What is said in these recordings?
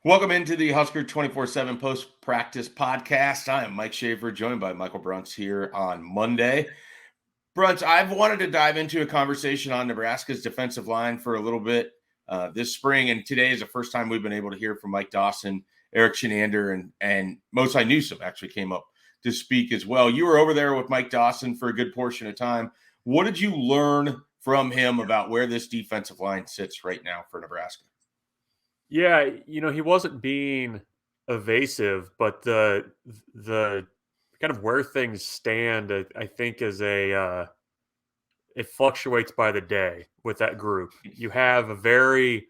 Welcome into the Husker247 post-practice podcast. I am Mike Schaefer, joined by Michael Bruntz here on Monday. Bruntz, I've wanted to dive into a conversation on Nebraska's defensive line for a little bit this spring, and today is the first time we've been able to hear from Mike Dawson, Eric Shenander, and Mosai Newsome actually came up to speak as well. You were over there with Mike Dawson for a good portion of time. What did you learn from him about where this defensive line sits right now for Nebraska? Yeah, he wasn't being evasive, but the kind of where things stand, I think, is it fluctuates by the day with that group. You have a very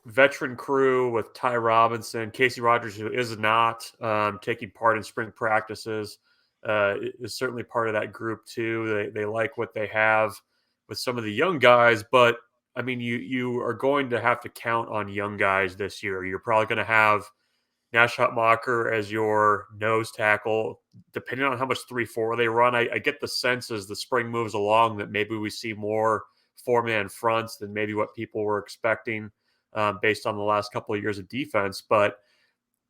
veteran crew with Ty Robinson, Casey Rogers, who is not taking part in spring practices, is certainly part of that group too. They like what they have with some of the young guys, but I mean, you are going to have to count on young guys this year. You're probably going to have Nash Hutmacher as your nose tackle, depending on how much 3-4 they run. I get the sense as the spring moves along that maybe we see more four-man fronts than maybe what people were expecting based on the last couple of years of defense. But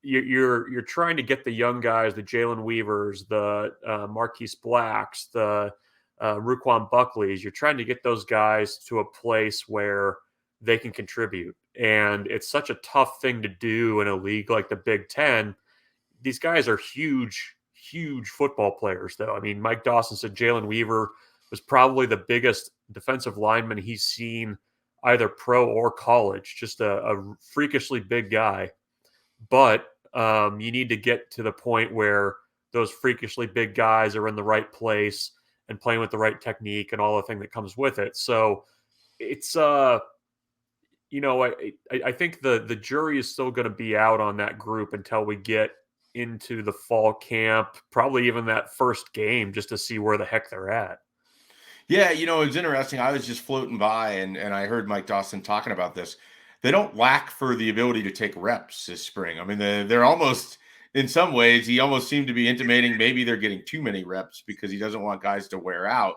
you're trying to get the young guys, the Jalen Weavers, the Marquise Blacks, the Ruquan Buckleys. You're trying to get those guys to a place where they can contribute. And it's such a tough thing to do in a league like the Big Ten. These guys are huge, huge football players, though. I mean, Mike Dawson said Jalen Weaver was probably the biggest defensive lineman he's seen either pro or college, just a freakishly big guy. But you need to get to the point where those freakishly big guys are in the right place and playing with the right technique and all the thing that comes with it. So it's I think the jury is still going to be out on that group until we get into the fall camp, probably even that first game, just to see where the heck they're at. Yeah, it's interesting. I was just floating by and I heard Mike Dawson talking about this. They don't lack for the ability to take reps this spring. I mean, they're almost, in some ways, he almost seemed to be intimating maybe they're getting too many reps because he doesn't want guys to wear out.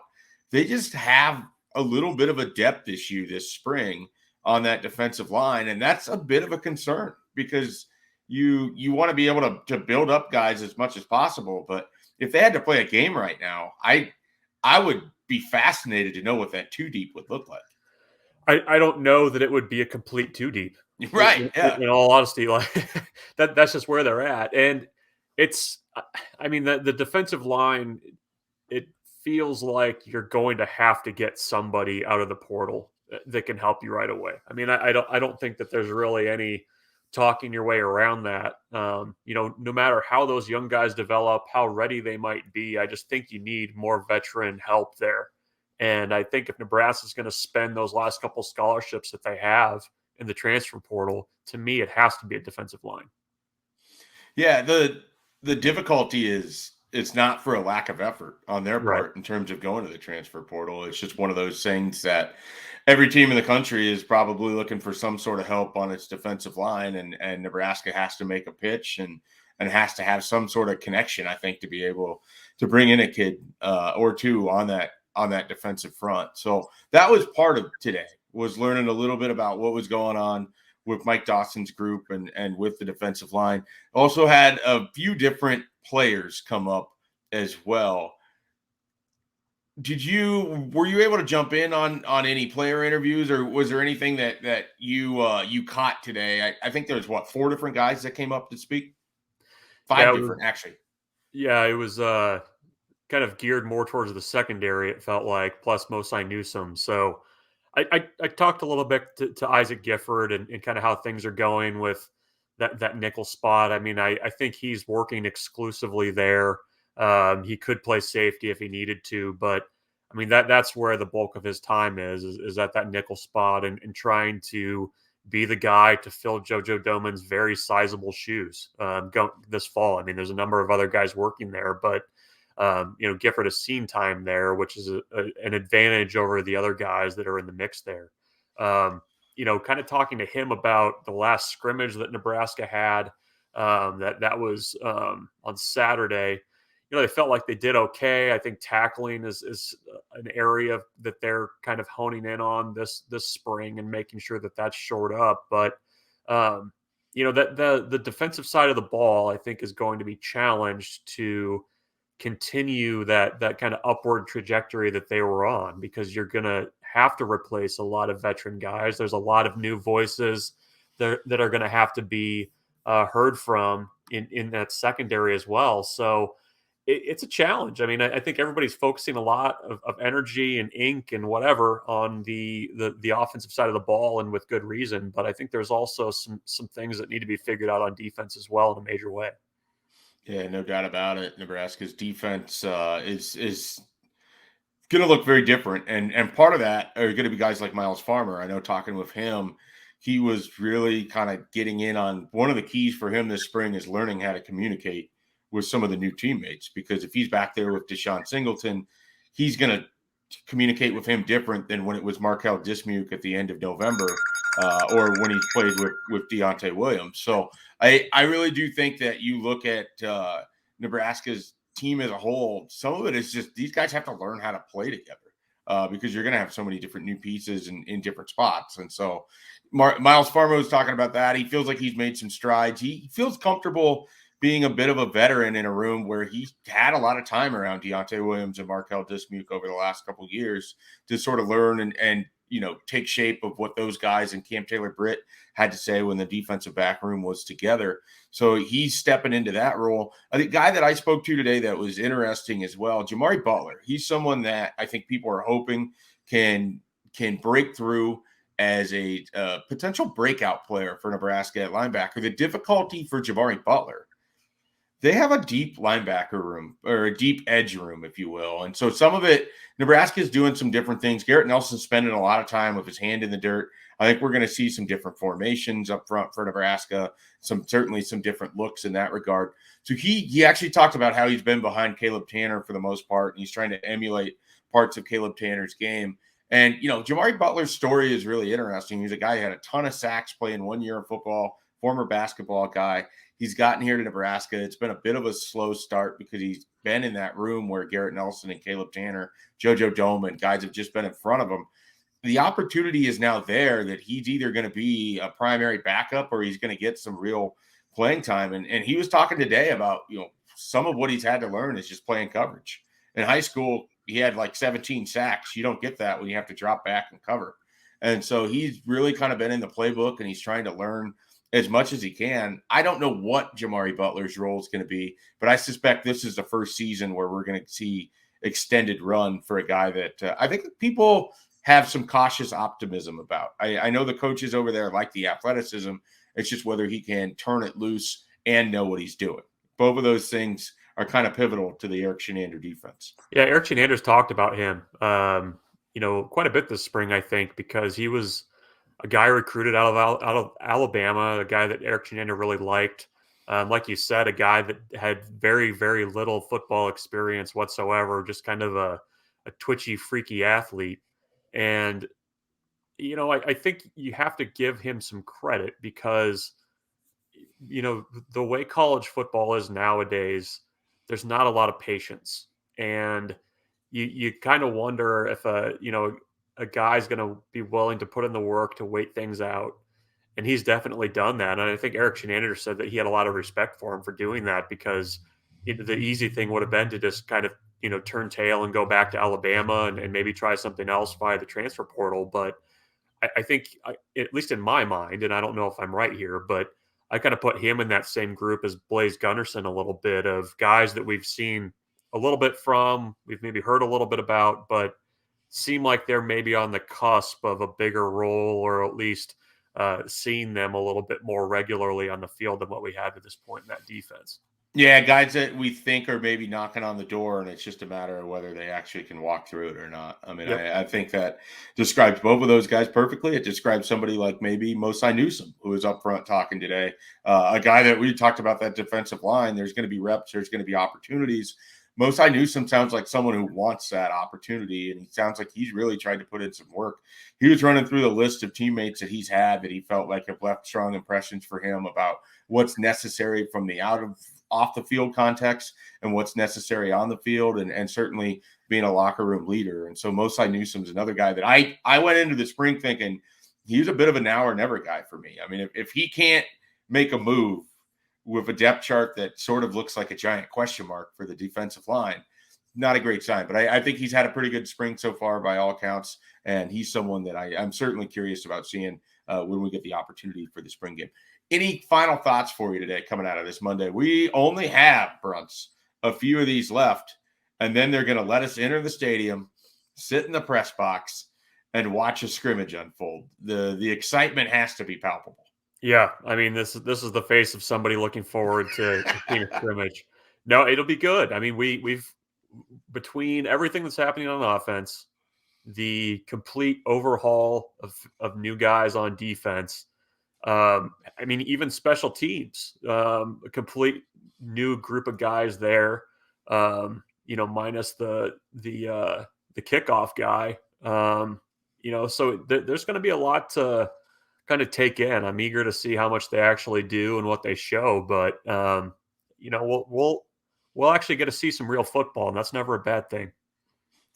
They just have a little bit of a depth issue this spring on that defensive line. And that's a bit of a concern because you want to be able to build up guys as much as possible. But if they had to play a game right now, I would be fascinated to know what that two deep would look like. I don't know that it would be a complete two deep. Right. Yeah. In all honesty, like that's just where they're at, and it's. I mean, the defensive line. It feels like you're going to have to get somebody out of the portal that can help you right away. I mean, I don't think that there's really any talking your way around that. No matter how those young guys develop, how ready they might be, I just think you need more veteran help there. And I think if Nebraska is going to spend those last couple scholarships that they have in the transfer portal, to me, it has to be a defensive line. Yeah. The difficulty is it's not for a lack of effort on their Right. part in terms of going to the transfer portal. It's just one of those things that every team in the country is probably looking for some sort of help on its defensive line, and Nebraska has to make a pitch and has to have some sort of connection, I think, to be able to bring in a kid or two on that defensive front. So that was part of today, was learning a little bit about what was going on with Mike Dawson's group and with the defensive line. Also had a few different players come up as well. Were you able to jump in on any player interviews, or was there anything that you caught today? I think there was four different guys that came up to speak. Yeah, Five different, actually. it was kind of geared more towards the secondary, it felt like, plus Mosai Newsome. So I talked a little bit to Isaac Gifford and kind of how things are going with that nickel spot. I mean, I think he's working exclusively there. He could play safety if he needed to, but I mean that's where the bulk of his time is at that nickel spot and trying to be the guy to fill JoJo Doman's very sizable shoes this fall. I mean, there's a number of other guys working there, but Gifford has seen time there, which is an advantage over the other guys that are in the mix there. Kind of talking to him about the last scrimmage that Nebraska had, that was on Saturday. They felt like they did okay. I think tackling is an area that they're kind of honing in on this spring and making sure that that's shored up. But that the defensive side of the ball, I think, is going to be challenged to continue that kind of upward trajectory that they were on, because you're going to have to replace a lot of veteran guys. There's a lot of new voices that are going to have to be heard from in that secondary as well. So it's a challenge. I mean, I think everybody's focusing a lot of energy and ink and whatever on the offensive side of the ball, and with good reason. But I think there's also some things that need to be figured out on defense as well in a major way. Yeah, no doubt about it. Nebraska's defense is going to look very different, and part of that are going to be guys like Miles Farmer. I know, talking with him, he was really kind of getting in on one of the keys for him this spring is learning how to communicate with some of the new teammates, because if he's back there with Deshaun Singleton, he's going to communicate with him different than when it was Markel Dismuke at the end of November, or when he played with Deontay Williams. So I really do think that you look at Nebraska's team as a whole, some of it is just these guys have to learn how to play together, because you're going to have so many different new pieces in different spots. And so Miles Farmer was talking about that. He feels like he's made some strides. He feels comfortable being a bit of a veteran in a room where he had a lot of time around Deontay Williams and Markel Dismuke over the last couple of years to sort of learn and take shape of what those guys and Cam Taylor-Britt had to say when the defensive back room was together. So he's stepping into that role. The guy that I spoke to today that was interesting as well, Jamari Butler. He's someone that I think people are hoping can break through as a potential breakout player for Nebraska at linebacker. The difficulty for Jamari Butler, they have a deep linebacker room, or a deep edge room, if you will. And so some of it, Nebraska is doing some different things. Garrett Nelson's spending a lot of time with his hand in the dirt. I think we're going to see some different formations up front for Nebraska, certainly some different looks in that regard. So he actually talked about how he's been behind Caleb Tanner for the most part, and he's trying to emulate parts of Caleb Tanner's game. And, Jamari Butler's story is really interesting. He's a guy who had a ton of sacks playing 1 year of football, former basketball guy. He's gotten here to Nebraska. It's been a bit of a slow start because he's been in that room where Garrett Nelson and Caleb Tanner, JoJo Doman, guys have just been in front of him. The opportunity is now there that he's either going to be a primary backup or he's going to get some real playing time. And he was talking today about, some of what he's had to learn is just playing coverage. In high school, he had like 17 sacks. You don't get that when you have to drop back and cover. And so he's really kind of been in the playbook, and he's trying to learn as much as he can. I don't know what Jamari Butler's role is going to be, but I suspect this is the first season where we're going to see extended run for a guy that I think people have some cautious optimism about. I know the coaches over there like the athleticism. It's just whether he can turn it loose and know what he's doing. Both of those things are kind of pivotal to the Eric Shenander defense. Yeah, Eric Shenander's talked about him, quite a bit this spring, I think, because he was a guy recruited out of Alabama, a guy that Eric Shenander really liked. Like you said, a guy that had very, very little football experience whatsoever, just kind of a twitchy, freaky athlete. And, I think you have to give him some credit because, the way college football is nowadays, there's not a lot of patience. And you kind of wonder if a guy's going to be willing to put in the work to wait things out. And he's definitely done that. And I think Eric Shenander said that he had a lot of respect for him for doing that, because the easy thing would have been to just kind of, turn tail and go back to Alabama and maybe try something else via the transfer portal. But I think, at least in my mind, and I don't know if I'm right here, but I kind of put him in that same group as Blaise Gunnerson a little bit, of guys that we've seen a little bit from, we've maybe heard a little bit about, but seem like they're maybe on the cusp of a bigger role, or at least seeing them a little bit more regularly on the field than what we have at this point in that defense. Yeah, guys that we think are maybe knocking on the door, and it's just a matter of whether they actually can walk through it or not. I mean, Yep. I think that describes both of those guys perfectly. It describes somebody like maybe Mosai Newsom, who was up front talking today. A guy that we talked about, that defensive line. There's going to be reps. There's going to be opportunities. Mosai Newsom sounds like someone who wants that opportunity, and he sounds like he's really tried to put in some work. He was running through the list of teammates that he's had that he felt like have left strong impressions for him about what's necessary from the off the field context and what's necessary on the field, and certainly being a locker room leader. And so Mosai Newsom's another guy that I went into the spring thinking he was a bit of a now or never guy for me. I mean, if he can't make a move with a depth chart that sort of looks like a giant question mark for the defensive line. Not a great sign, but I think he's had a pretty good spring so far by all accounts, and he's someone that I'm certainly curious about seeing when we get the opportunity for the spring game. Any final thoughts for you today coming out of this Monday? We only have, Bruntz, a few of these left, and then they're going to let us enter the stadium, sit in the press box, and watch a scrimmage unfold. The excitement has to be palpable. Yeah, I mean, this is the face of somebody looking forward to seeing a scrimmage. No, it'll be good. I mean, we've between everything that's happening on offense, the complete overhaul of new guys on defense. I mean, even special teams, a complete new group of guys there. Minus the kickoff guy. So there's going to be a lot to kind of take in. I'm eager to see how much they actually do and what they show, but we'll actually get to see some real football, and that's never a bad thing.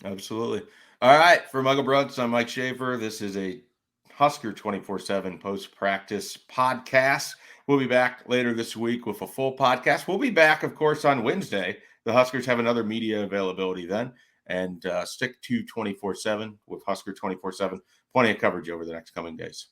Absolutely. All right. For Michael Bruntz, I'm Mike Schaefer. This is a Husker 24/7 post-practice podcast. We'll be back later this week with a full podcast. We'll be back, of course, on Wednesday. The Huskers have another media availability then. And stick to 24/7 with Husker 24/7. Plenty of coverage over the next coming days.